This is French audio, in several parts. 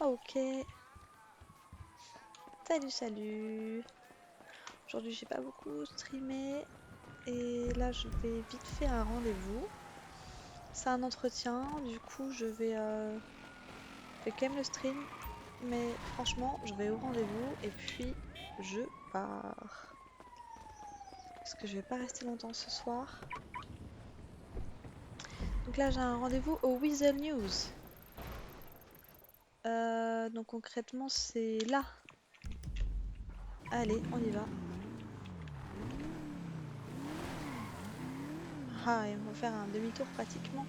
Ok. Salut, salut. Aujourd'hui, j'ai pas beaucoup streamé. Et là, je vais vite fait un rendez-vous. C'est un entretien. Du coup, je vais quand même le stream. Mais franchement, je vais au rendez-vous. Et puis, je pars. Parce que je vais pas rester longtemps ce soir. Donc là, j'ai un rendez-vous au Weasel News. Donc concrètement, c'est là. Allez, on y va. Ah, il va faire un demi-tour pratiquement.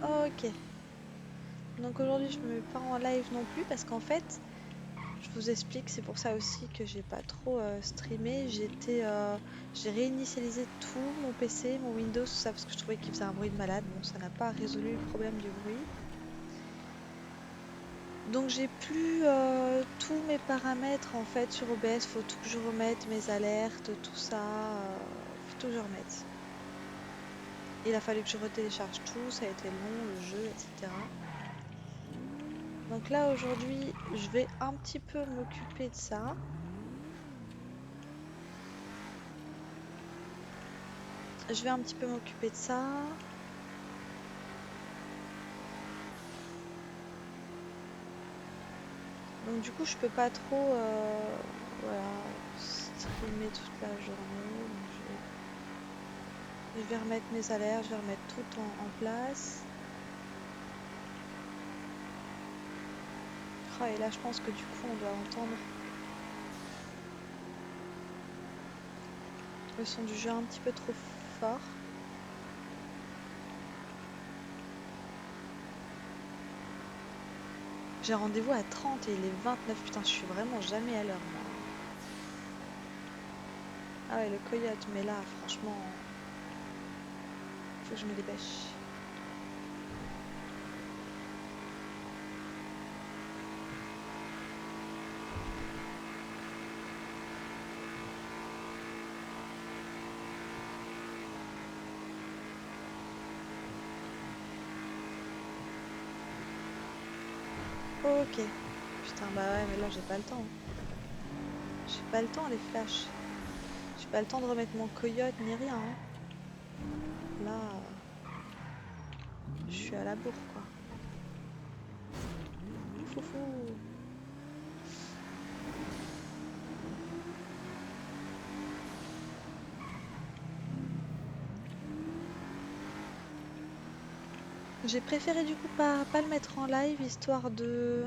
Ok. Donc aujourd'hui, je me mets pas en live non plus parce qu'en fait, je vous explique, c'est pour ça aussi que j'ai pas trop streamé. J'ai réinitialisé tout mon PC, mon Windows, tout ça parce que je trouvais qu'il faisait un bruit de malade. Bon, ça n'a pas résolu le problème du bruit. Donc j'ai plus tous mes paramètres en fait sur OBS. Faut tout que je remette mes alertes, tout ça. Faut tout que je remette. Il a fallu que je retélécharge tout, ça a été long, le jeu, etc. Donc là aujourd'hui, je vais un petit peu m'occuper de ça. Je vais un petit peu m'occuper de ça. Donc du coup, je peux pas trop voilà, streamer toute la journée. Donc, je vais remettre mes alertes, je vais remettre tout en place. Ah, et là, je pense que du coup, on doit entendre le son du jeu un petit peu trop fort. J'ai rendez-vous à 30 et il est 29. Putain, je suis vraiment jamais à l'heure, moi. Ah ouais, le coyote, mais là, franchement, faut que je me dépêche. Ok. Putain, bah ouais, mais là, j'ai pas le temps. J'ai pas le temps, les flashs. J'ai pas le temps de remettre mon coyote ni rien, hein. Là, je suis à la bourre, quoi. Foufou. J'ai préféré du coup pas le mettre en live, histoire de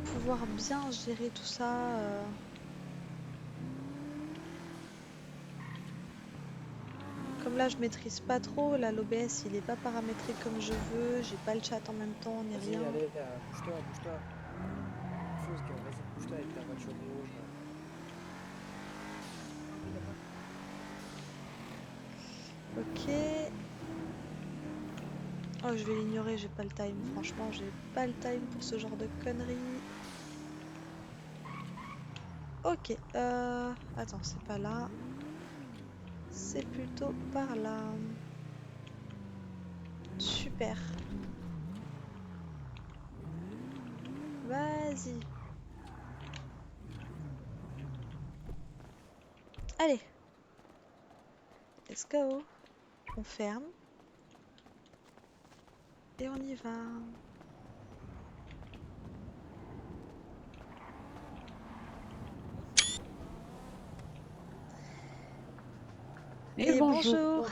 pouvoir bien gérer tout ça. Comme là, je maîtrise pas trop, là, l'OBS, il est pas paramétré comme je veux, j'ai pas le chat en même temps, ni Vas-y, rien. allez, bouge-toi, bouge-toi. Fuse, gars, vas-y, bouge-toi avec ta voiture rouge, là. Lui, là-bas. Ok. Oh, je vais l'ignorer, j'ai pas le time. Franchement, j'ai pas le time pour ce genre de conneries. Ok. Attends, c'est pas là. C'est plutôt par là. Super. Vas-y. Allez, let's go. On ferme et on y va. Et Et bonjour. bonjour.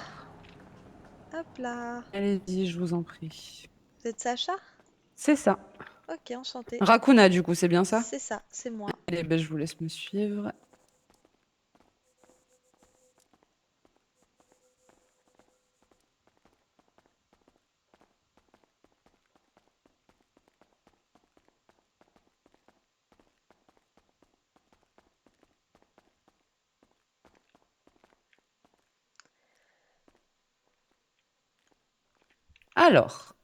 Hop là. Allez-y, je vous en prie. Vous êtes Sacha? C'est ça. Ok, enchanté. Rakuna, du coup, c'est bien ça? C'est ça, c'est moi. Allez, ben, je vous laisse me suivre. Alors,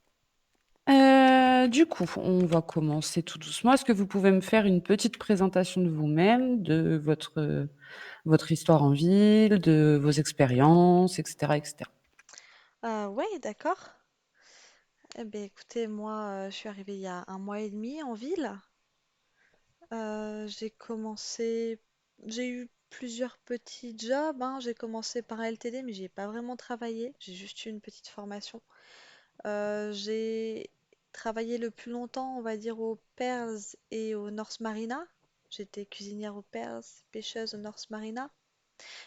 du coup, on va commencer tout doucement. Est-ce que vous pouvez me faire une petite présentation de vous-même, de votre histoire en ville, de vos expériences, etc., etc. Ouais, d'accord. Eh ben écoutez, moi, je suis arrivée il y a un mois et demi en ville. J'ai commencé, j'ai eu plusieurs petits jobs, hein. J'ai commencé par un LTD, mais j'ai pas vraiment travaillé. J'ai juste eu une petite formation. J'ai travaillé le plus longtemps, on va dire, au Pearls et au North Marina. J'étais cuisinière au Pearls, pêcheuse au North Marina.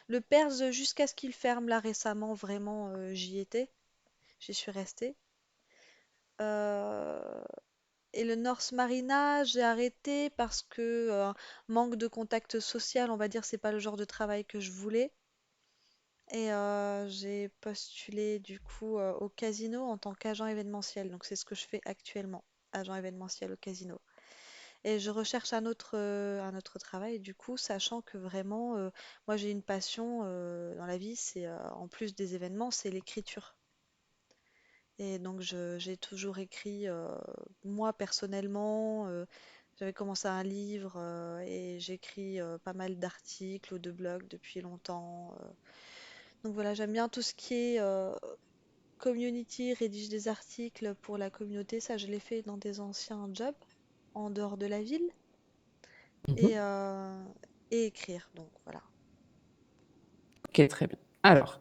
Le Pearls, jusqu'à ce qu'il ferme là récemment, vraiment, j'y étais. J'y suis restée. Euh, Et le North Marina, j'ai arrêté parce que manque de contact social, on va dire, c'est pas le genre de travail que je voulais. Et j'ai postulé du coup au casino en tant qu'agent événementiel. Donc c'est ce que je fais actuellement, agent événementiel au casino. Et je recherche un autre travail, du coup, sachant que vraiment, moi j'ai une passion dans la vie, c'est en plus des événements, c'est l'écriture. Et donc j'ai toujours écrit, moi personnellement, j'avais commencé un livre et j'écris pas mal d'articles ou de blogs depuis longtemps. Donc voilà, j'aime bien tout ce qui est community, rédige des articles pour la communauté, ça je l'ai fait dans des anciens jobs en dehors de la ville et, Mhm. euh, et écrire, donc voilà. Ok, très bien. Alors,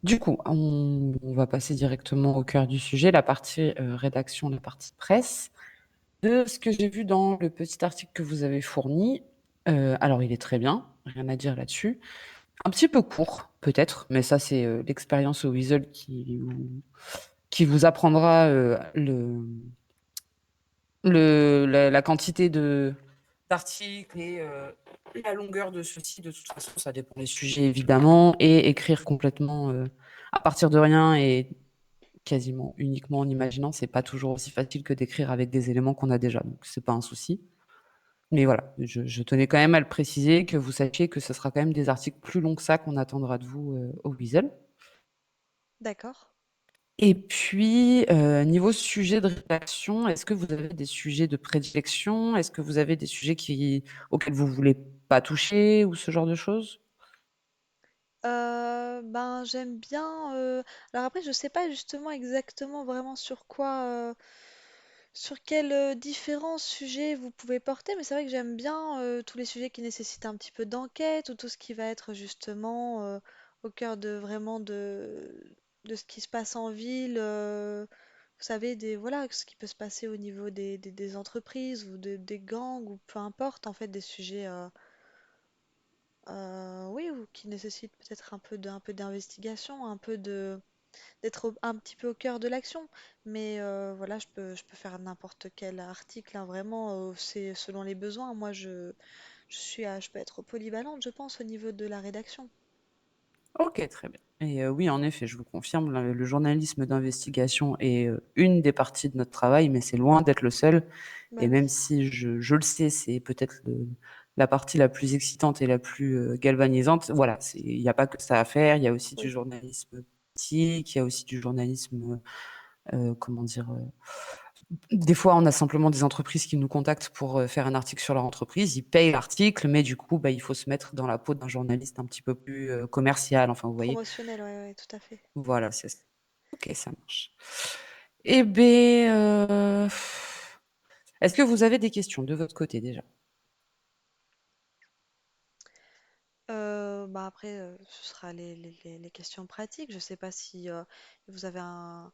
du coup, on va passer directement au cœur du sujet, la partie rédaction, la partie presse. De ce que j'ai vu dans le petit article que vous avez fourni, alors il est très bien, rien à dire là-dessus. Un petit peu court, peut-être, mais ça c'est l'expérience au Weasel qui vous apprendra la quantité d'articles et la longueur de ceux-ci. De toute façon, ça dépend des sujets évidemment, et écrire complètement à partir de rien et quasiment uniquement en imaginant, c'est pas toujours aussi facile que d'écrire avec des éléments qu'on a déjà, donc c'est pas un souci. Mais voilà, je tenais quand même à le préciser, que vous sachiez que ce sera quand même des articles plus longs que ça qu'on attendra de vous au Weasel. D'accord. Et puis, niveau sujet de rédaction, est-ce que vous avez des sujets de prédilection? Est-ce que vous avez des sujets auxquels vous voulez pas toucher ou ce genre de choses? Ben j'aime bien. Alors après, je sais pas justement exactement vraiment sur quoi. Sur quels différents sujets vous pouvez porter, mais c'est vrai que j'aime bien tous les sujets qui nécessitent un petit peu d'enquête ou tout ce qui va être justement au cœur de vraiment de ce qui se passe en ville. Vous savez, voilà, ce qui peut se passer au niveau des entreprises ou des gangs ou peu importe, en fait, des sujets, oui, ou qui nécessitent peut-être un peu d'investigation, un peu d'être un petit peu au cœur de l'action. Mais voilà, je peux faire n'importe quel article, hein, vraiment, c'est selon les besoins. Moi, je peux être polyvalente, je pense, au niveau de la rédaction. OK, très bien. Et oui, en effet, je vous confirme, le journalisme d'investigation est, une des parties de notre travail, mais c'est loin d'être le seul. Bah Et oui, même si je le sais, c'est peut-être la partie la plus excitante et la plus, galvanisante, voilà, il y a pas que ça à faire. Il y a aussi du oui, journalisme politique, il y a aussi du journalisme, comment dire? Des fois, on a simplement des entreprises qui nous contactent pour, faire un article sur leur entreprise. Ils payent l'article, mais du coup, bah, il faut se mettre dans la peau d'un journaliste un petit peu plus, commercial, enfin, vous voyez? promotionnel, ouais, ouais, tout à fait. Voilà, c'est ça. OK, ça marche. Eh beh, est-ce que vous avez des questions de votre côté déjà? Bah après, ce sera les questions pratiques. Je sais pas si vous avez un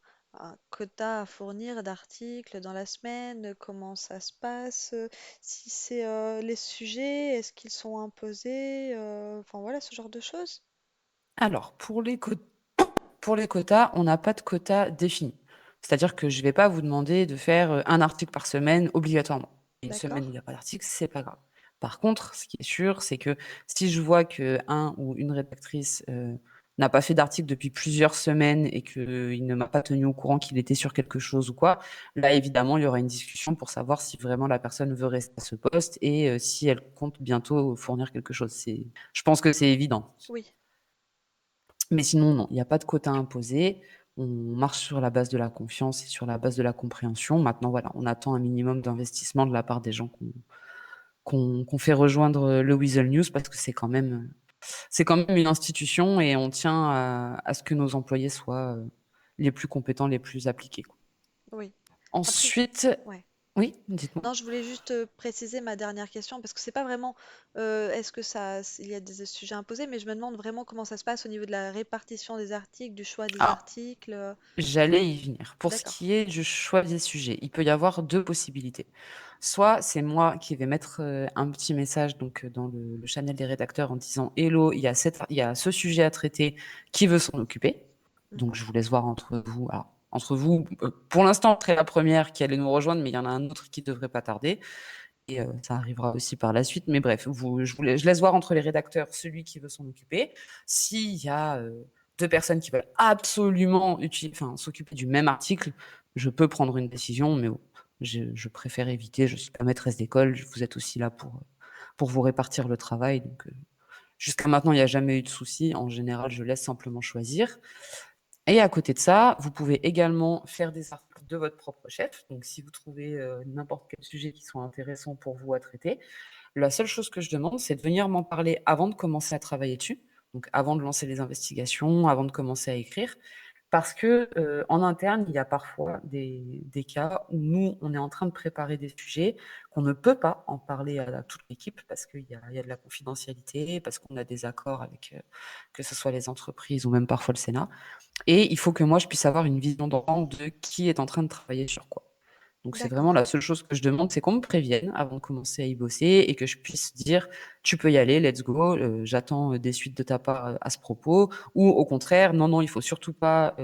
quota à fournir d'articles dans la semaine, comment ça se passe, si c'est les sujets, est-ce qu'ils sont imposés, enfin voilà, ce genre de choses. Alors, pour les quotas, on n'a pas de quota défini. C'est-à-dire que je ne vais pas vous demander de faire, un article par semaine obligatoirement. Une D'accord? semaine où il y a pas d'article, c'est pas grave. Par contre, ce qui est sûr, c'est que si je vois qu'un ou une rédactrice, n'a pas fait d'article depuis plusieurs semaines et qu'il ne m'a pas tenu au courant qu'il était sur quelque chose ou quoi, là, évidemment, il y aura une discussion pour savoir si vraiment la personne veut rester à ce poste et si elle compte bientôt fournir quelque chose. Je pense que c'est évident. Oui. Mais sinon, non, il n'y a pas de quota imposé. On marche sur la base de la confiance et sur la base de la compréhension. Maintenant, voilà, on attend un minimum d'investissement de la part des gens qu'on fait rejoindre le Weasel News parce que c'est quand même une institution et on tient à ce que nos employés soient les plus compétents, les plus appliqués, quoi. Oui. Après, Ensuite, ouais. oui, dites-moi. Non, je voulais juste préciser ma dernière question parce que c'est pas vraiment est-ce que il y a des sujets imposés, mais je me demande vraiment comment ça se passe au niveau de la répartition des articles, du choix des Alors, articles. j'allais y venir. Pour ce D'accord. qui est du choix des sujets, il peut y avoir deux possibilités. Soit c'est moi qui vais mettre un petit message donc dans le channel des rédacteurs en disant Hello, il y a ce sujet à traiter, qui veut s'en occuper? Donc Mhm. je vous laisse voir entre vous. Alors, entre vous, pour l'instant, très la première qui allait nous rejoindre, mais il y en a un autre qui devrait pas tarder. Et ça arrivera aussi par la suite. Mais bref, je laisse voir entre les rédacteurs celui qui veut s'en occuper. S'il y a deux personnes qui veulent absolument s'occuper du même article, je peux prendre une décision, mais bon, je préfère éviter. Je suis pas maîtresse d'école, vous êtes aussi là pour vous répartir le travail. Donc, jusqu'à maintenant, il n'y a jamais eu de souci. En général, je laisse simplement choisir. Et à côté de ça, vous pouvez également faire des articles de votre propre chef. Donc, si vous trouvez n'importe quel sujet qui soit intéressant pour vous à traiter, la seule chose que je demande, c'est de venir m'en parler avant de commencer à travailler dessus. Donc, avant de lancer les investigations, avant de commencer à écrire. Parce que en interne, il y a parfois des cas où nous, on est en train de préparer des sujets qu'on ne peut pas en parler à toute l'équipe parce il y a de la confidentialité, parce qu'on a des accords avec que ce soit les entreprises ou même parfois le Sénat. Et il faut que moi, je puisse avoir une vision d'ensemble de qui est en train de travailler sur quoi. Donc c'est vraiment D'accord. la seule chose que je demande, c'est qu'on me prévienne avant de commencer à y bosser et que je puisse dire: «Tu peux y aller, let's go, j'attends, des suites de ta part, à ce propos» ou au contraire: «Non, non, il faut surtout pas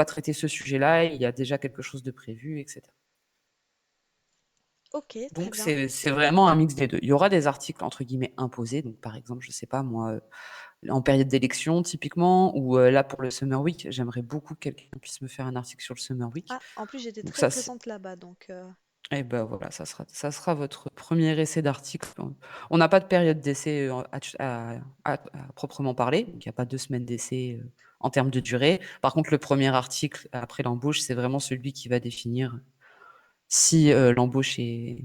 traiter ce sujet-là, il y a déjà quelque chose de prévu» et cetera. Ok, très Donc bien. c'est vraiment un mix des 2. Il y aura des articles entre guillemets «imposés», donc par exemple, je sais pas moi, en période d'élection typiquement ou là pour le Summer Week, j'aimerais beaucoup que quelqu'un puisse me faire un article sur le Summer Week. Ah, en plus j'étais Donc très ça c'est présente là-bas, donc et ben voilà, ça sera votre premier essai d'article. On n'a pas de période d'essai, à proprement parler, donc il y a pas 2 semaines d'essai, en termes de durée. Par contre, le premier article après l'embauche, c'est vraiment celui qui va définir si, l'embauche est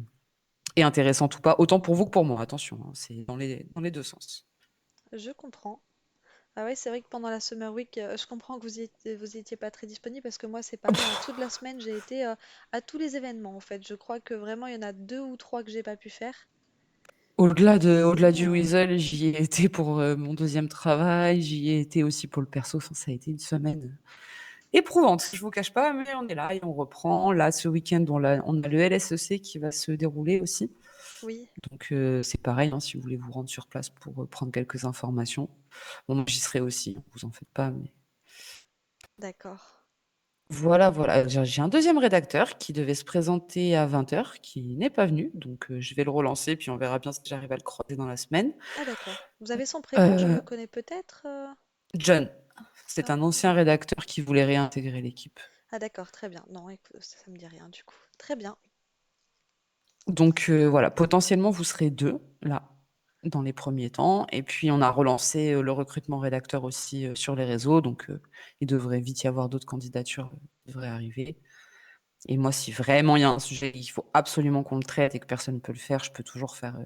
intéressante ou pas, autant pour vous que pour moi, attention, hein, c'est dans les 2 sens. je comprends. Ah ouais, c'est vrai que pendant la Summer Week, je comprends que vous étiez pas très disponible parce que moi c'est pareil, hein, toute la semaine j'ai été à tous les événements en fait. Je crois que vraiment il y en a deux ou trois que j'ai pas pu faire. Au-delà Sinon, du Weasel, j'y ai été pour, mon deuxième travail, j'y ai été aussi pour le perso, enfin ça a été une semaine éprouvante, je vous cache pas, mais on est là et on reprend. Là, ce week-end, on a le LSEC qui va se dérouler aussi. oui, Donc, c'est pareil, hein, si vous voulez vous rendre sur place pour, prendre quelques informations. Bon, moi, j'y serai aussi, hein, vous en faites pas, mais d'accord. voilà, voilà. J'ai un deuxième rédacteur qui devait se présenter à 20h, qui n'est pas venu, donc je vais le relancer, puis on verra bien si j'arrive à le croiser dans la semaine. Ah d'accord. Vous avez son prénom, je Heu, le connais peut-être John, c'est un Ah, ancien rédacteur qui voulait réintégrer l'équipe. ah, d'accord, très bien. Non, écoute, ça me dit rien du coup. Très bien. Donc voilà, potentiellement, vous serez 2 là, dans les premiers temps et puis on a relancé, le recrutement rédacteur aussi, sur les réseaux donc il devrait vite y avoir d'autres candidatures, devraient arriver et moi, si vraiment il y a un sujet, il faut absolument qu'on le traite et que personne ne peut le faire, je peux toujours faire,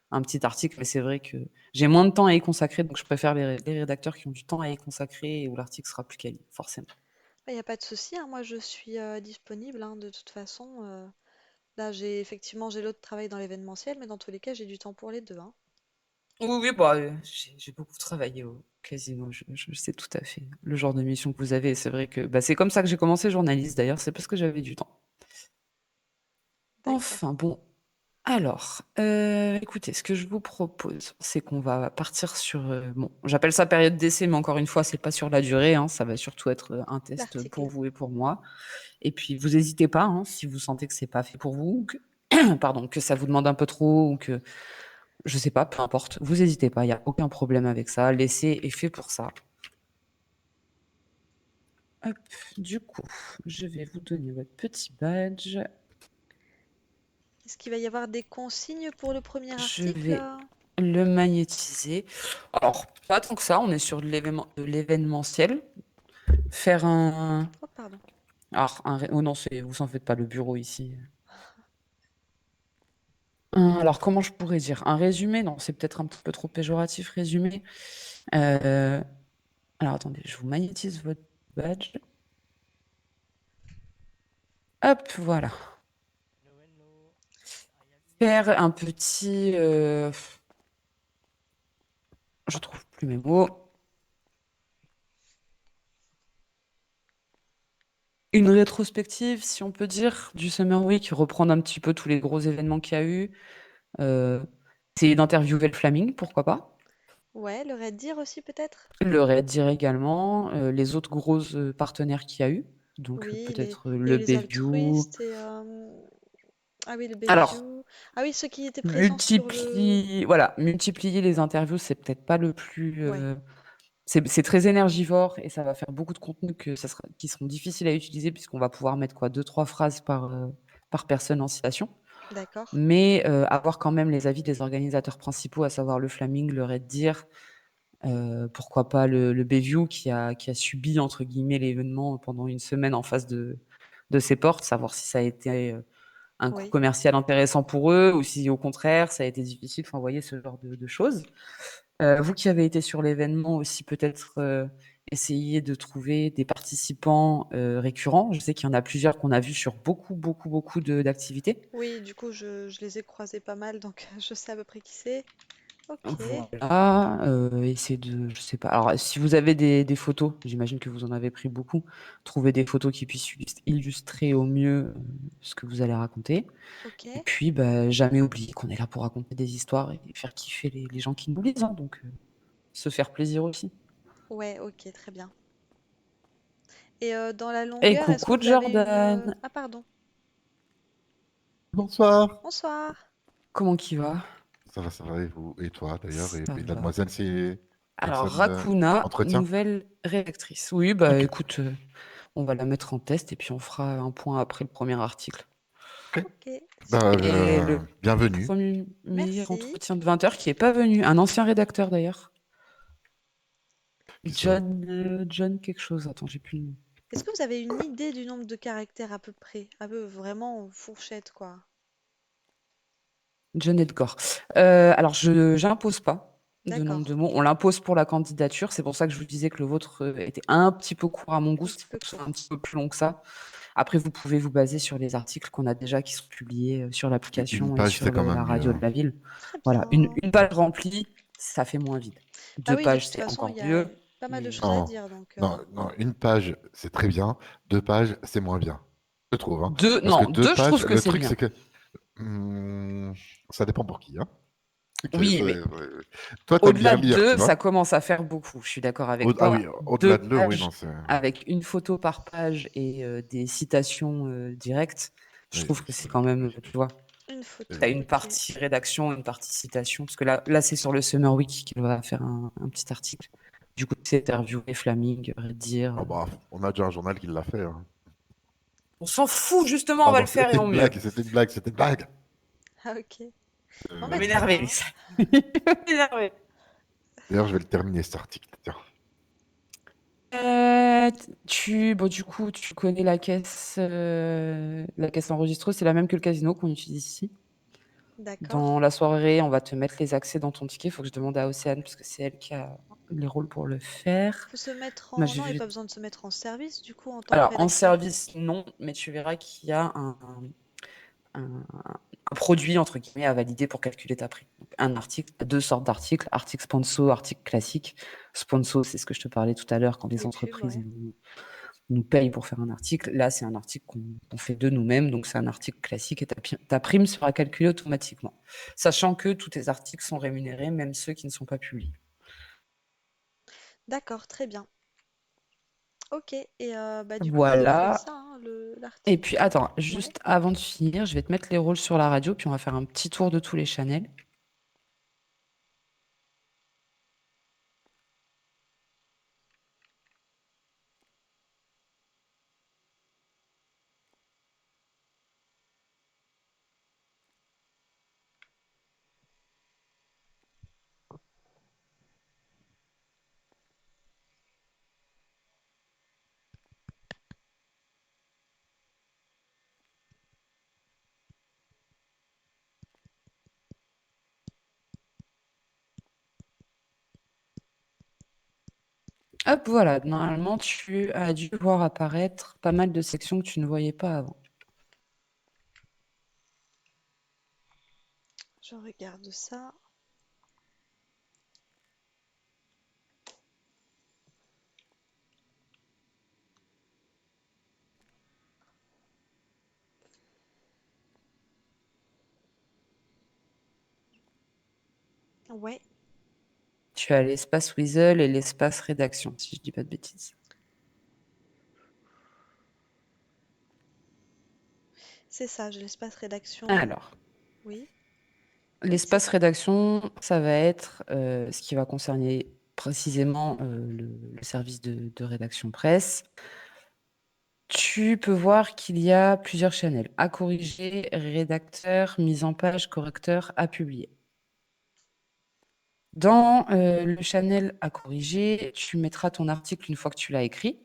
un petit article mais c'est vrai que j'ai moins de temps à y consacrer donc je préfère les rédacteurs qui ont du temps à y consacrer et où l'article sera plus quali, forcément. Il n'y a pas de souci, hein, moi je suis disponible hein, de toute façon. Là, j'ai l'autre travail dans l'événementiel, mais dans tous les cas, j'ai du temps pour les deux, hein. Oui, oui, bah, j'ai beaucoup travaillé au casino, je sais tout à fait le genre de mission que vous avez et c'est vrai que, bah, c'est comme ça que j'ai commencé journaliste d'ailleurs, c'est parce que j'avais du temps. D'accord. Enfin bon, alors, écoutez, ce que je vous propose, c'est qu'on va partir sur, bon, j'appelle ça période d'essai, mais encore une fois, c'est pas sur la durée, hein, ça va surtout être, un test pour L'article. vous et pour moi et puis vous hésitez pas, hein, si vous sentez que c'est pas fait pour vous ou que pardon, que ça vous demande un peu trop ou que je sais pas, peu importe, vous hésitez pas, il y a aucun problème avec ça. L'essai est fait pour ça. Hop, du coup, je vais vous donner votre petit badge. Est-ce qu'il va y avoir des consignes pour le premier Je article? vais le magnétiser. Alors, pas tant que ça, on est sur de l'événementiel. Faire un... Oh, pardon. Alors, oh non, vous en faites pas, le bureau ici. Alors, comment je pourrais dire? Un résumé? Non, c'est peut-être un petit peu trop péjoratif, résumé. Euh, Alors, attendez, je vous magnétise votre badge. Hop, voilà. Hello, hello. Faire un petit, je trouve plus mes mots. Une rétrospective, si on peut dire, du Summer Week, reprendre un petit peu tous les gros événements qu'il y a eu. Essayer d'interviewer le Flaming, pourquoi pas. Ouais, le Red Deer aussi peut-être? Le Red Deer également, les autres gros partenaires qu'il y a eu. Donc Oui, peut-être il y a eu le les Bayview. altruistes et ah oui, le Alors, Bayview. Ah oui, ceux qui étaient présents sur le. multiplier les interviews, c'est peut-être pas le plus. Ouais, C'est très énergivore et ça va faire beaucoup de contenu qui seront difficiles à utiliser puisqu'on va pouvoir mettre quoi, deux, trois phrases par personne en citation. d'accord. Mais avoir quand même les avis des organisateurs principaux, à savoir le Flaming, le Red Deer, pourquoi pas le Bayview qui a subi entre guillemets l'événement pendant une semaine en face de ses portes, savoir si ça a été un coût Oui, commercial intéressant pour eux ou si au contraire ça a été difficile. Enfin, vous voyez ce genre de choses. Vous qui avez été sur l'événement aussi, peut-être essayer de trouver des participants récurrents. Je sais qu'il y en a plusieurs qu'on a vus sur beaucoup, beaucoup, beaucoup d'activités. oui, du coup, je les ai croisés pas mal, donc je sais à peu près qui c'est. Ok, Voilà, essayer de, je sais pas. Alors, si vous avez des photos, j'imagine que vous en avez pris beaucoup, trouver des photos qui puissent illustrer au mieux ce que vous allez raconter. ok. Et puis, bah, jamais oublier qu'on est là pour raconter des histoires et faire kiffer les gens qui nous lisent, hein, donc se faire plaisir aussi. Ouais, ok, très bien. Et dans la Et longueur, est-ce que coucou vous avez une... Jordan, Ah, pardon. Bonsoir. Bonsoir. comment qui va? Ça va, et vous, et toi d'ailleurs, Ça et la va. demoiselle, c'est Alors, personne Rakuna, entretien? nouvelle rédactrice. Oui, bah Ok, écoute, on va la mettre en test et puis on fera un point après le premier article. ok. Ok, Bah, super. Et le bienvenue. premier Merci. entretien de 20 heures qui est pas venu, un ancien rédacteur d'ailleurs. Qui ça? John quelque chose, attends, j'ai plus le nom. Est-ce que vous avez une idée du nombre de caractères à peu près? Un peu vraiment fourchette, quoi. John Edgar. Alors, je n'impose pas de nombre de D'accord. mots. On l'impose pour la candidature. C'est pour ça que je vous disais que le vôtre était un petit peu court à mon goût. Un Il petit faut peu que ce soit un court. petit peu plus long que ça. Après, vous pouvez vous baser sur les articles qu'on a déjà qui sont publiés sur Une l'application et page, c'est sur quand la même mieux, radio de hein. la ville. Très Voilà, bien. une page remplie, ça fait moins vide. Bah Deux oui, de pages, toute c'est façon, il encore y a mieux. pas mal de Mais choses à Non, dire, donc... non, une page, c'est très bien. Deux pages, c'est moins bien. Je trouve, hein. deux, Parce que non, deux deux, je pages, trouve que le c'est truc, bien. c'est que hmm, ça dépend pour qui, hein. Ok, Oui, mais toi, t'aimes bien au-delà de lire, tu deux, ça vois. commence à faire beaucoup. Je suis d'accord avec Ah oui, toi. au-delà Deux de l'heure, oui, non, pages c'est. avec une photo par page et des citations directes, je Oui, trouve que c'est quand même, tu vois, Une tu as photo, une ok. partie rédaction, une partie citation, parce que là c'est sur le Summer Week qu'il va faire un petit article. Du coup, c'est interviewer Flaming, dire. Oh bah, on a déjà un journal qui l'a fait, hein. On s'en fout, justement, on va Pardon, le faire et c'était en une mieux. blague, c'était une blague, c'était une blague. Ah, ok. Bon, Il va bah, Euh, très m'énerver, bien. Lisa. Il va m'énerver. D'ailleurs, je vais le terminer cet article. Tiens. Bon, du coup, tu connais la caisse enregistreuse, c'est la même que le casino qu'on utilise ici. Dans D'accord. la soirée, on va te mettre les accès dans ton ticket. Il faut que je demande à Océane, parce que c'est elle qui a les rôles pour le faire. Faut se mettre Moi, en... j'ai Non, il n'y a vu. pas besoin de se mettre en service, du coup, en tant que Alors, en rédacteur. service, non, mais tu verras qu'il y a un- un produit, entre guillemets, à valider pour calculer ta prime. Donc, un article, deux sortes d'articles, article sponsor, article classique. Sponsor, c'est ce que je te parlais tout à l'heure, quand les Les pubs, entreprises ouais. nous payent pour faire un article. Là, c'est un article qu'on fait de nous-mêmes, donc c'est un article classique et ta prime sera calculée automatiquement. Sachant que tous tes articles sont rémunérés, même ceux qui ne sont pas publiés. D'accord, très bien. Ok, et bah du coup, je fais Voilà. ça, hein, Et puis, l'article. attends, Ouais. juste avant de finir, je vais te mettre les rôles sur la radio, puis on va faire un petit tour de tous les channels. Hop, voilà. Normalement, tu as dû voir apparaître pas mal de sections que tu ne voyais pas avant. Je regarde ça. Ouais, Tu as l'espace Weasel et l'espace rédaction, si je dis pas de bêtises. c'est ça, j'ai l'espace rédaction. Alors, Oui, oui, c'est l'espace ça. rédaction, ça va être ce qui va concerner précisément le service de rédaction presse. Tu peux voir qu'il y a plusieurs channels. À corriger, rédacteur, mise en page, correcteur, à publier. Dans le channel à corriger, tu mettras ton article une fois que tu l'as écrit.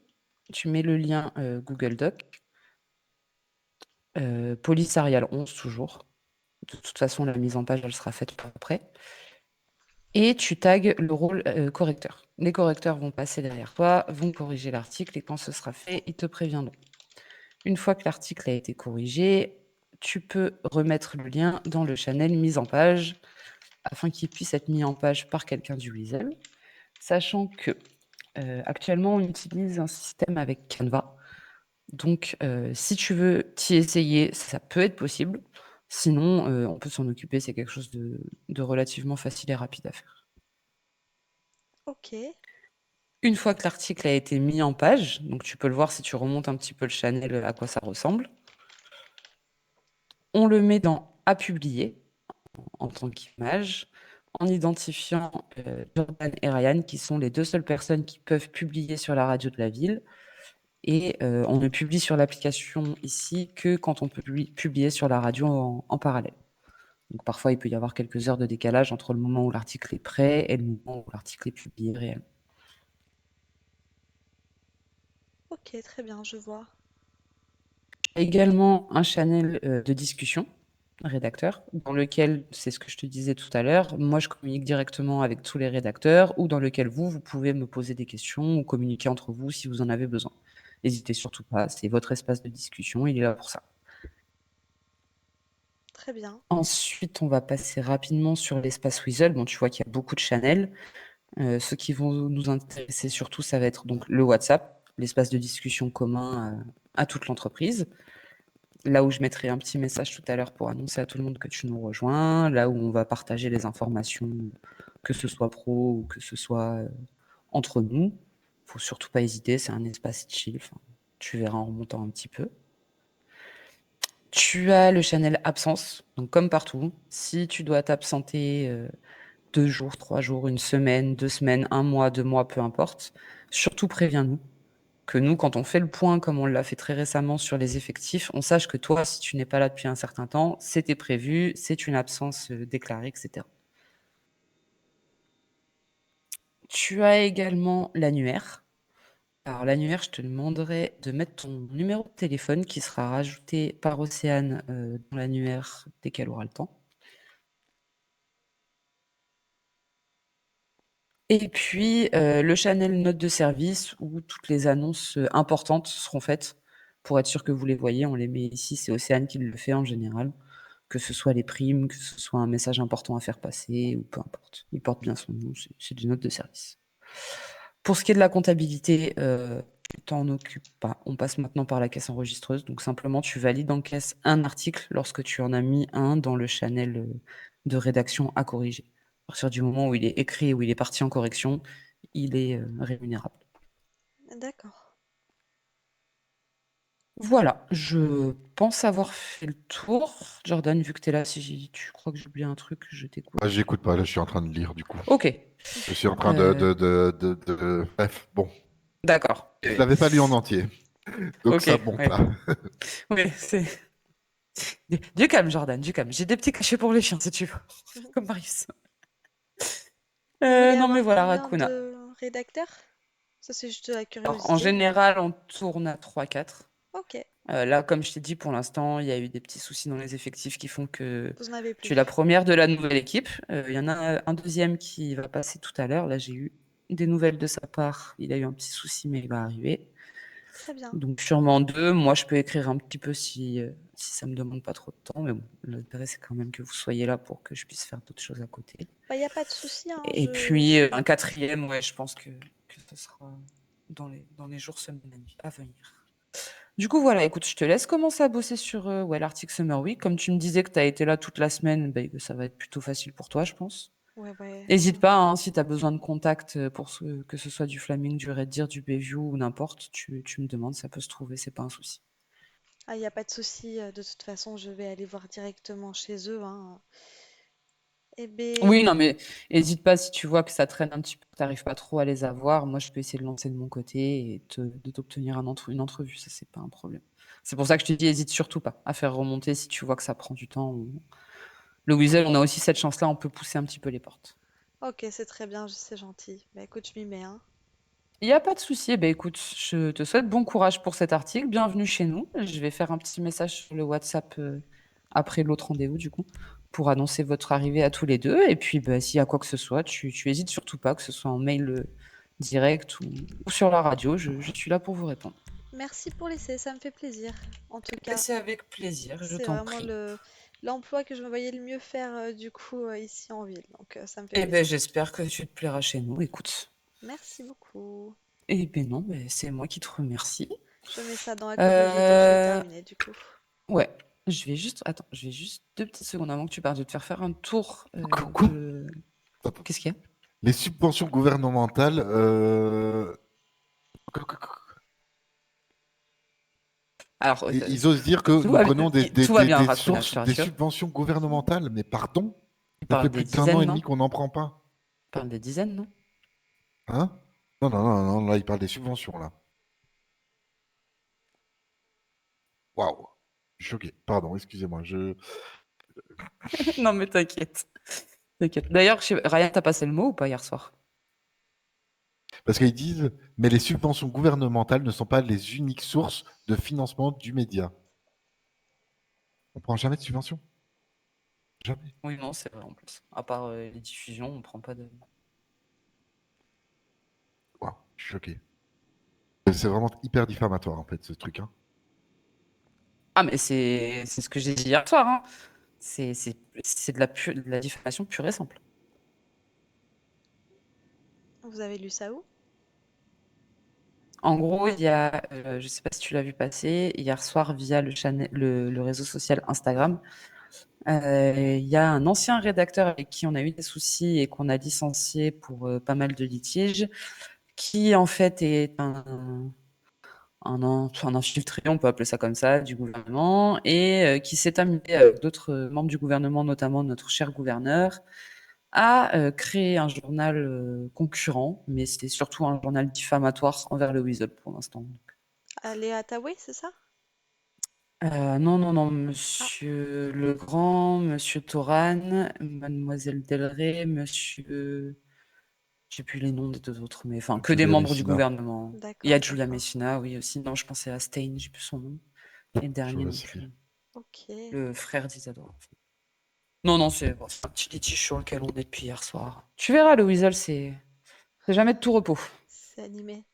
Tu mets le lien Google Doc. Police Arial 11 toujours. De toute façon, la mise en page, elle sera faite pour après. Et tu tags le rôle correcteur. Les correcteurs vont passer derrière toi, vont corriger l'article et quand ce sera fait, ils te préviendront. Une fois que l'article a été corrigé, tu peux remettre le lien dans le channel mise en page afin qu'il puisse être mis en page par quelqu'un du Weasel, sachant que actuellement on utilise un système avec Canva. Donc si tu veux t'y essayer, ça peut être possible. Sinon, on peut s'en occuper, c'est quelque chose de relativement facile et rapide à faire. Ok, Une fois que l'article a été mis en page, donc tu peux le voir si tu remontes un petit peu le channel à quoi ça ressemble, on le met dans à publier en tant qu'image en identifiant Jordan et Ryan qui sont les deux seules personnes qui peuvent publier sur la radio de la ville. Et on ne publie sur l'application ici que quand on peut publier sur la radio en parallèle. Donc parfois, il peut y avoir quelques heures de décalage entre le moment où l'article est prêt et le moment où l'article est publié réellement. ok, très bien, je vois. Également un channel de discussion rédacteur, dans lequel, c'est ce que je te disais tout à l'heure, moi je communique directement avec tous les rédacteurs, ou dans lequel vous pouvez me poser des questions ou communiquer entre vous si vous en avez besoin. N'hésitez surtout pas, c'est votre espace de discussion, il est là pour ça. Très bien. Ensuite, on va passer rapidement sur l'espace Weasel. Bon, tu vois qu'il y a beaucoup de channels. Ceux qui vont nous intéresser surtout, ça va être donc le WhatsApp, l'espace de discussion commun à toute l'entreprise. Là où je mettrai un petit message tout à l'heure pour annoncer à tout le monde que tu nous rejoins, là où on va partager les informations, que ce soit pro ou que ce soit entre nous. Faut surtout pas hésiter, c'est un espace chill. Enfin, tu verras en remontant un petit peu. Tu as le channel absence, donc comme partout, si tu dois t'absenter 2 jours, 3 jours, une semaine, 2 semaines, un mois, 2 mois, peu importe, surtout préviens-nous. Que nous, quand on fait le point, comme on l'a fait très récemment sur les effectifs, on sache que toi, si tu n'es pas là depuis un certain temps, c'était prévu, c'est une absence déclarée, etc. Tu as également l'annuaire. Alors l'annuaire, je te demanderai de mettre ton numéro de téléphone qui sera rajouté par Océane dans l'annuaire dès qu'elle aura le temps. Et puis le channel notes de service où toutes les annonces importantes seront faites. Pour être sûr que vous les voyez, on les met ici, c'est Océane qui le fait en général. Que ce soit les primes, que ce soit un message important à faire passer, ou peu importe. Il porte bien son nom, c'est des notes de service. Pour ce qui est de la comptabilité, tu t'en occupes pas. On passe maintenant par la caisse enregistreuse. Donc simplement, tu valides en caisse un article lorsque tu en as mis un dans le channel de rédaction à corriger. À partir du moment où il est écrit, où il est parti en correction, il est rémunérable. D'accord. Voilà, je pense avoir fait le tour. Jordan, vu que tu es là, si tu crois que j'ai oublié un truc, je t'écoute. Ah, j'écoute pas, là, je suis en train de lire, du coup. Ok, Je suis en train euh, Bref, bon. d'accord. Je l'avais pas lu en entier, donc Ok, ça monte ouais. là. Oui, c'est... Du calme, Jordan, du calme. J'ai des petits cachets pour les chiens, si tu veux. Comme Marius. Vous voulez Non, mais avoir voilà, combien Raccoona. de rédacteurs? Ça, c'est juste de la Alors, en curiosité. général, on tourne à 3-4. Ok, Là, comme je t'ai dit, pour l'instant, il y a eu des petits soucis dans les effectifs qui font que vous en avez tu es la plus. première de la nouvelle équipe. Il y en a un deuxième qui va passer tout à l'heure. Là, j'ai eu des nouvelles de sa part. Il a eu un petit souci, mais il va arriver. Très bien. Donc sûrement 2. Moi, je peux écrire un petit peu si ça me demande pas trop de temps, mais bon, l'intérêt, c'est quand même que vous soyez là pour que je puisse faire d'autres choses à côté. Bah, y a pas de souci, hein, Et puis, un 4e, ouais, je pense que ce sera dans les jours, semaines à venir. Du coup, voilà, écoute, je te laisse commencer à bosser sur ouais, l'article Summer Week. Comme tu me disais que tu as été là toute la semaine, bah, ça va être plutôt facile pour toi, je pense. Ouais, ouais. N'hésite pas, hein, si tu as besoin de contact que ce soit du Flaming, du Red Deer, du Bayview ou n'importe, tu me demandes, ça peut se trouver, c'est pas un souci. Ah, y a pas de souci. De toute façon, je vais aller voir directement chez eux, hein. Eh ben, Oui, non, mais n'hésite pas si tu vois que ça traîne un petit peu, que tu n'arrives pas trop à les avoir. Moi, je peux essayer de lancer de mon côté et de t'obtenir une entrevue. Ça, c'est pas un problème. C'est pour ça que je te dis, n'hésite surtout pas à faire remonter si tu vois que ça prend du temps. Le Weasel, on a aussi cette chance-là, on peut pousser un petit peu les portes. ok, c'est très bien, c'est gentil. Bah écoute, je m'y mets, hein. Il n'y a pas de souci. Eh ben, écoute, je te souhaite bon courage pour cet article. Bienvenue chez nous. Je vais faire un petit message sur le WhatsApp après l'autre rendez-vous, du coup, pour annoncer votre arrivée à tous les deux. Et puis, bah, s'il y a quoi que ce soit, tu hésites surtout pas, que ce soit en mail direct ou sur la radio. Je suis là pour vous répondre. Merci pour l'essai, ça me fait plaisir. En tout Ben, cas, c'est avec plaisir, je c'est t'en vraiment prie. l'emploi que je me voyais le mieux faire du coup ici en ville. Donc ça me fait Eh ben, plaisir. j'espère que tu te plairas chez nous. Écoute. Merci beaucoup. Eh ben non, ben, c'est moi qui te remercie. Je mets ça dans la corrigée dès que j'ai Euh, terminé du coup. Ouais, je vais juste 2 petites secondes avant que tu partes, de te faire un tour Quoi? de. Attends. Qu'est-ce qu'il y a? Les subventions gouvernementales, Alors, ils osent dire que nous prenons tout va bien, Raccoon, je sources, te des rassure. subventions gouvernementales. Mais pardon, Il ça fait parle des plus d'1 an dizaines, et non? demi qu'on n'en prend pas. Il parle des dizaines, non? Hein? Non, non, non, non, là, il parle des subventions, là. Waouh. Je suis choqué. Pardon, excusez-moi. Non, mais t'inquiète. T'inquiète. D'ailleurs, Ryan, t'as passé le mot ou pas hier soir? Parce qu'ils disent, mais les subventions gouvernementales ne sont pas les uniques sources de financement du média. On prend jamais de subventions. Jamais. Oui, non, c'est vrai en plus. À part les diffusions, on prend pas de. Waouh, je suis choqué. C'est vraiment hyper diffamatoire, en fait, ce truc, hein. Ah, mais c'est ce que j'ai dit hier soir, hein. C'est de la diffamation pure et simple. Vous avez lu ça où? En gros, il y a, je sais pas si tu l'as vu passer, hier soir via le réseau social Instagram, il y a un ancien rédacteur avec qui on a eu des soucis et qu'on a licencié pour pas mal de litiges, qui en fait est un infiltré, on peut appeler ça comme ça, du gouvernement, et qui s'est amusé avec d'autres membres du gouvernement, notamment notre cher gouverneur, à créer un journal concurrent, mais c'était surtout un journal diffamatoire envers le Weasel pour l'instant. Allez à Ottawa, c'est ça? Non, non, non, Ah, monsieur Legrand, monsieur Toran, mademoiselle Delray, monsieur j'ai plus les noms des 2 autres, mais enfin, que des Julia membres du Messina. gouvernement. Il y d'accord, a Julia d'accord. Messina, oui, aussi. Non, je pensais à Stein, j'ai plus son nom. Et le Je dernier vois, non c'est plus. lui. Ok. Le frère d'Isadora. Non, non, c'est bon, c'est un petit litige sur lequel on est depuis hier soir. Tu verras, le Weasel, c'est jamais de tout repos. C'est animé.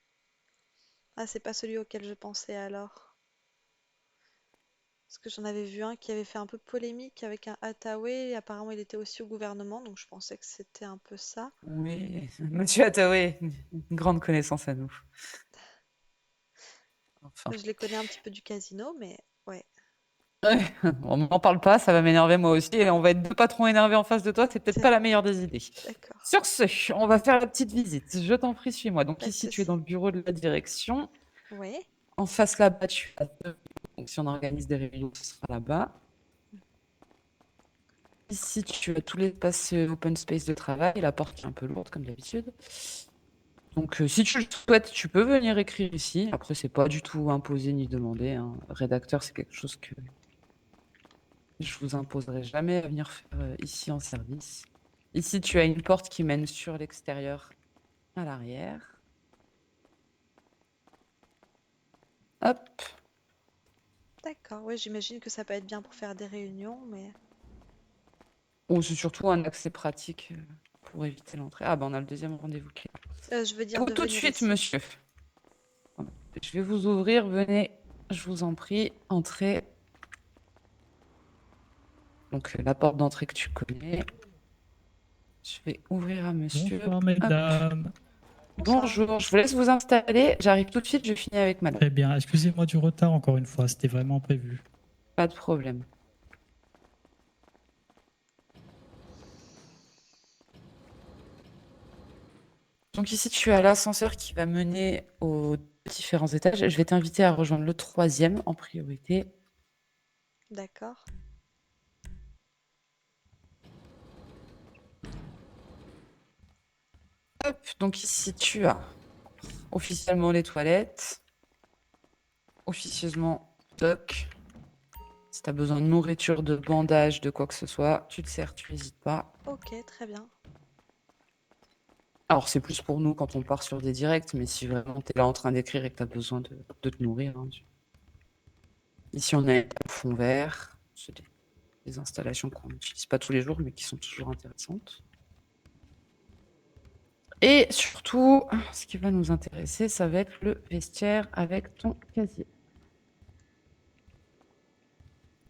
Ah, c'est pas celui auquel je pensais alors. Parce que j'en avais vu un qui avait fait un peu polémique avec un Hathaway, et apparemment il était aussi au gouvernement, donc je pensais que c'était un peu ça. Oui, monsieur Hathaway, une grande connaissance à nous. Enfin, Je les connais un petit peu du casino, mais ouais, ouais, on m'en parle pas, ça va m'énerver moi aussi, et on va être 2 patrons énervés en face de toi, c'est peut-être pas tiens, la meilleure des idées. d'accord, Sur ce, on va faire la petite visite. Je t'en prie, suis-moi. Donc pas de ici, tu es dans souci. le bureau de la direction. Ouais, En face là-bas, tu as deux. Donc si on organise des réunions, ce sera là-bas. Ici, tu as tous les espaces open space de travail. La porte est un peu lourde, comme d'habitude. Donc si tu le souhaites, tu peux venir écrire ici. Après, c'est pas du tout imposé ni demandé, hein. Rédacteur, c'est quelque chose que je vous imposerai jamais à venir faire ici en service. Ici, tu as une porte qui mène sur l'extérieur à l'arrière. Hop. d'accord. Ouais, j'imagine que ça peut être bien pour faire des réunions, mais Ou c'est surtout un accès pratique pour éviter l'entrée. Ah, bah on a le deuxième rendez-vous qui est là. je veux À dire vous de tout de venir suite, ici. monsieur. Je vais vous ouvrir, venez, je vous en prie, entrez. Donc la porte d'entrée que tu connais. Je vais ouvrir à monsieur. Bonsoir, Hop. mesdames. Bonsoir. Bonjour, je vous laisse vous installer. J'arrive tout de suite, je finis avec madame. Très bien. Excusez-moi du retard encore une fois, c'était vraiment prévu. Pas de problème. Donc ici, tu as l'ascenseur qui va mener aux différents étages. Je vais t'inviter à rejoindre le 3e en priorité. D'accord. Hop, donc ici, tu as officiellement les toilettes, officieusement doc. Si tu as besoin de nourriture, de bandage, de quoi que ce soit, tu te sers, tu n'hésites pas. Ok, très bien. Alors, c'est plus pour nous quand on part sur des directs, mais si vraiment tu es là en train d'écrire et que tu as besoin de te nourrir. Hein, Ici, on a un fond vert. C'est des installations qu'on n'utilise pas tous les jours, mais qui sont toujours intéressantes. Et surtout, ce qui va nous intéresser, ça va être le vestiaire avec ton casier.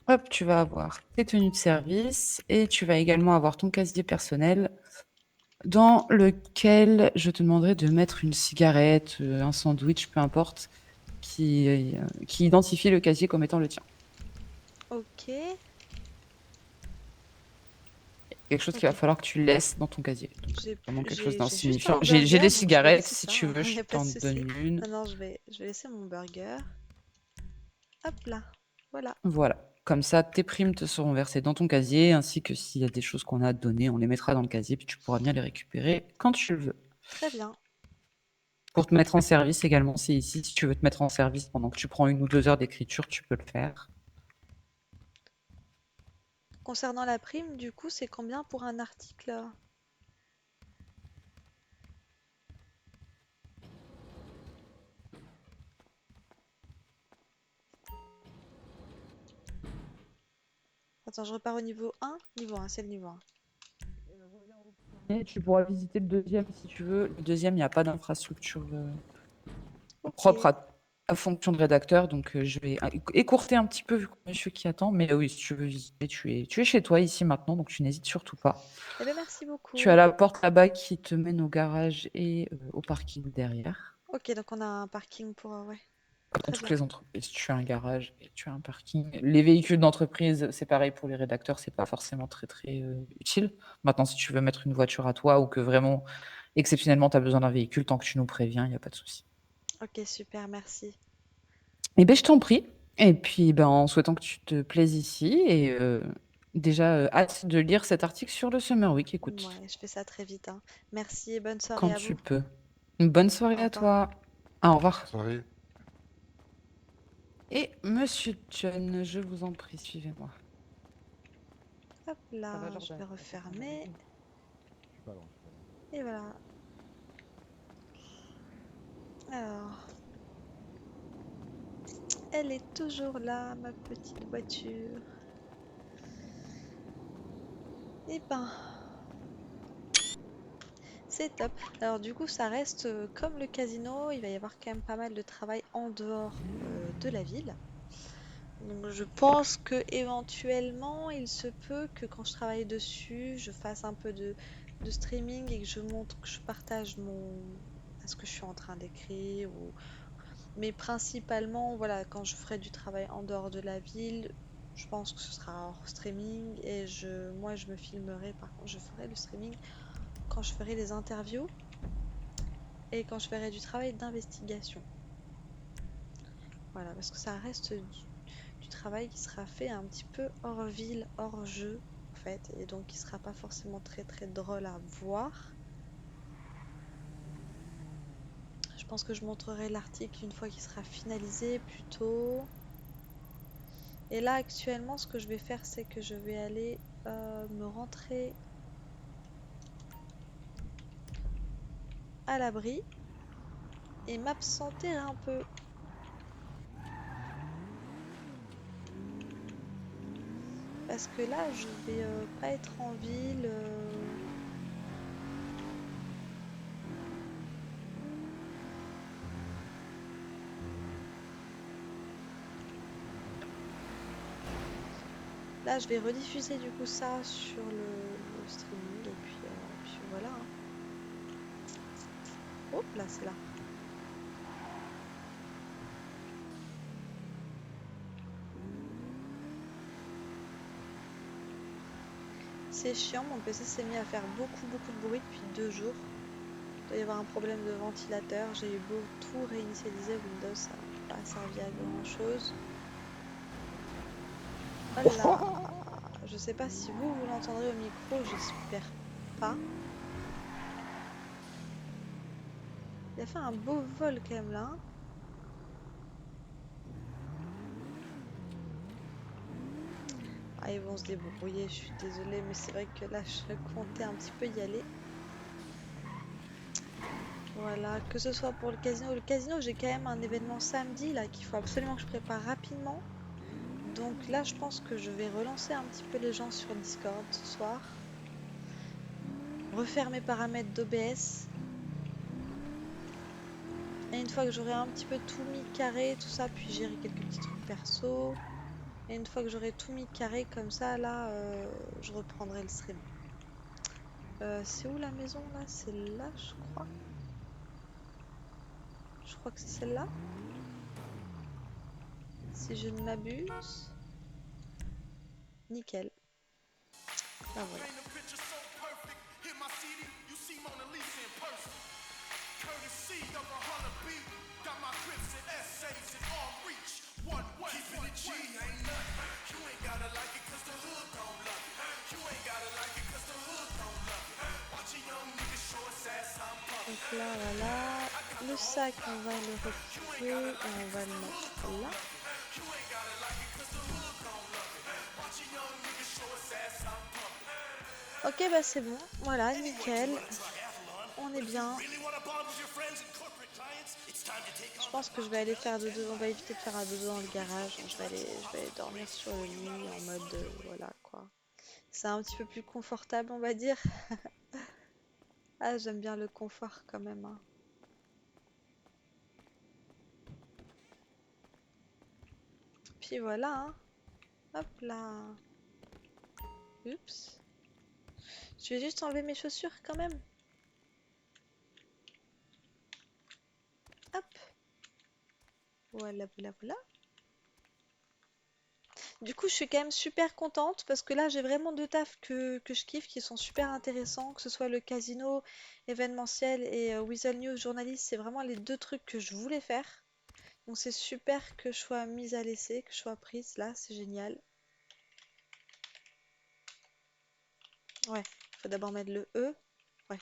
Hop, tu vas avoir tes tenues de service et tu vas également avoir ton casier personnel dans lequel je te demanderai de mettre une cigarette, un sandwich, peu importe, qui identifie le casier comme étant le tien. Ok. Quelque chose qu'il va Ok. falloir que tu laisses dans ton casier. Donc, J'ai vraiment plus- quelque chose j'ai juste d'insignifiant. un J'ai burger, des donc je vais cigarettes, laisser si ça, tu hein, veux, y je a pas de t'en souci. donne une. Non, non, je vais laisser mon burger. Hop là. Voilà. Voilà. Comme ça, tes primes te seront versées dans ton casier, ainsi que s'il y a des choses qu'on a à te donner, on les mettra dans le casier, puis tu pourras bien les récupérer quand tu le veux. Très bien. Pour te mettre en service également, c'est ici. Si tu veux te mettre en service pendant que tu prends 1 ou 2 heures d'écriture, tu peux le faire. Concernant la prime, du coup, c'est combien pour un article? Attends, je repars au niveau 1. Niveau 1, c'est le niveau 1. Et tu pourras visiter le 2e si tu veux. Le 2e, il n'y a pas d'infrastructure Ok. propre à fonction de rédacteur, donc je vais écourter un petit peu vu que monsieur qui attend, mais oui, si tu veux visiter, tu es chez toi ici maintenant, donc tu n'hésites surtout pas. Eh bien, merci Tu as beaucoup. la porte là-bas qui te mène au garage et au parking derrière. Ok, donc on a un parking pour... ouais, Comme dans très toutes bien. les entreprises, tu as un garage et tu as un parking. Les véhicules d'entreprise, c'est pareil pour les rédacteurs, c'est pas forcément très utile. Maintenant, si tu veux mettre une voiture à toi ou que vraiment, exceptionnellement, tu as besoin d'un véhicule, tant que tu nous préviens, il n'y a pas de souci. Ok, super, merci. Eh ben, je t'en prie. Et puis, ben, en souhaitant que tu te plaises ici et déjà, hâte de lire cet article sur le Summer Week. Écoute, Ouais, je fais ça très vite, hein. Merci et bonne soirée quand à tu vous. peux. Une bonne soirée Au à revoir. toi. Au revoir. Soirée. Et monsieur John, je vous en prie, suivez-moi. Hop Ça va, là, je Jordan? vais refermer. Je suis pas loin, je suis pas loin. Et voilà. Alors, elle est toujours là, ma petite voiture. Eh ben, c'est top. Alors du coup, ça reste comme le casino, il va y avoir quand même pas mal de travail en dehors de la ville. Donc je pense que éventuellement, il se peut que quand je travaille dessus, je fasse un peu de streaming et que je montre, que je partage ce que je suis en train d'écrire. Mais principalement, voilà, quand je ferai du travail en dehors de la ville, je pense que ce sera hors streaming et moi, je me filmerai. Par contre, je ferai le streaming quand je ferai les interviews et quand je ferai du travail d'investigation. Voilà, parce que ça reste du travail qui sera fait un petit peu hors ville, hors jeu, en fait, et donc qui sera pas forcément très drôle à voir. Je pense que je montrerai l'article une fois qu'il sera finalisé plutôt. Et là, actuellement, ce que je vais faire, c'est que je vais aller me rentrer à l'abri et m'absenter un peu. Parce que là, je vais pas être en ville. Là, je vais rediffuser du coup ça sur le streaming et puis voilà, hein. Hop là, c'est là. C'est chiant, mon PC s'est mis à faire beaucoup de bruit depuis 2 jours. Il doit y avoir un problème de ventilateur. J'ai eu beau tout réinitialiser Windows, ça n'a pas servi à grand chose. Oh là, je sais pas si vous l'entendrez au micro, j'espère pas. Il a fait un beau vol quand même là, hein. Ah, ils vont se débrouiller, je suis désolée, mais c'est vrai que là, je comptais un petit peu y aller. Voilà, que ce soit pour le casino. Le casino, j'ai quand même un événement samedi là qu'il faut absolument que je prépare rapidement. Donc là, je pense que je vais relancer un petit peu les gens sur Discord ce soir. Refaire mes paramètres d'OBS. Et une fois que j'aurai un petit peu tout mis carré, tout ça, puis gérer quelques petits trucs perso. Et une fois que j'aurai tout mis carré comme ça, là, je reprendrai le stream. C'est où la maison là? C'est là, je crois. Je crois que c'est celle-là. Si je ne m'abuse. Nickel. Bah voilà. Donc là, voilà. Le sac, on va le retirer et on va le mettre là. Ok, bah c'est bon. Voilà, nickel. On est bien. Je pense que je vais aller faire dodo. On va éviter de faire un dodo dans le garage. Je vais aller dormir sur le lit en mode voilà quoi. C'est un petit peu plus confortable, on va dire. Ah, j'aime bien le confort quand même, hein. Puis voilà, hein. Hop là. Oups. Je vais juste enlever mes chaussures quand même. Hop. Voilà, voilà, voilà. Du coup, je suis quand même super contente parce que là, j'ai vraiment deux tafs que je kiffe, qui sont super intéressants, que ce soit le casino événementiel et Weasel News journaliste, c'est vraiment les deux trucs que je voulais faire. Donc c'est super que je sois mise à l'essai, que je sois prise là, c'est génial. Ouais, il faut d'abord mettre le E. Ouais,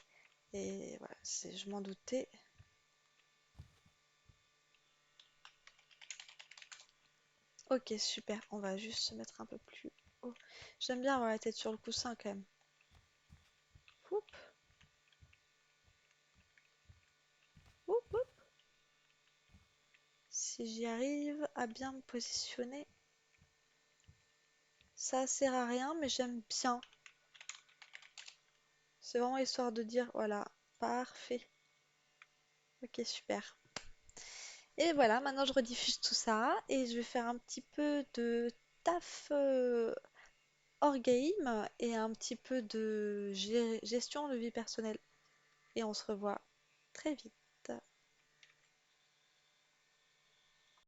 et voilà, je m'en doutais. Ok, super, on va juste se mettre un peu plus haut. J'aime bien avoir la tête sur le coussin quand même. Oup, oup, oup. Si j'y arrive à bien me positionner, ça sert à rien, mais j'aime bien. C'est vraiment histoire de dire, voilà, parfait. Ok, super. Et voilà, maintenant je rediffuse tout ça et je vais faire un petit peu de taf hors game et un petit peu de gestion de vie personnelle. Et on se revoit très vite.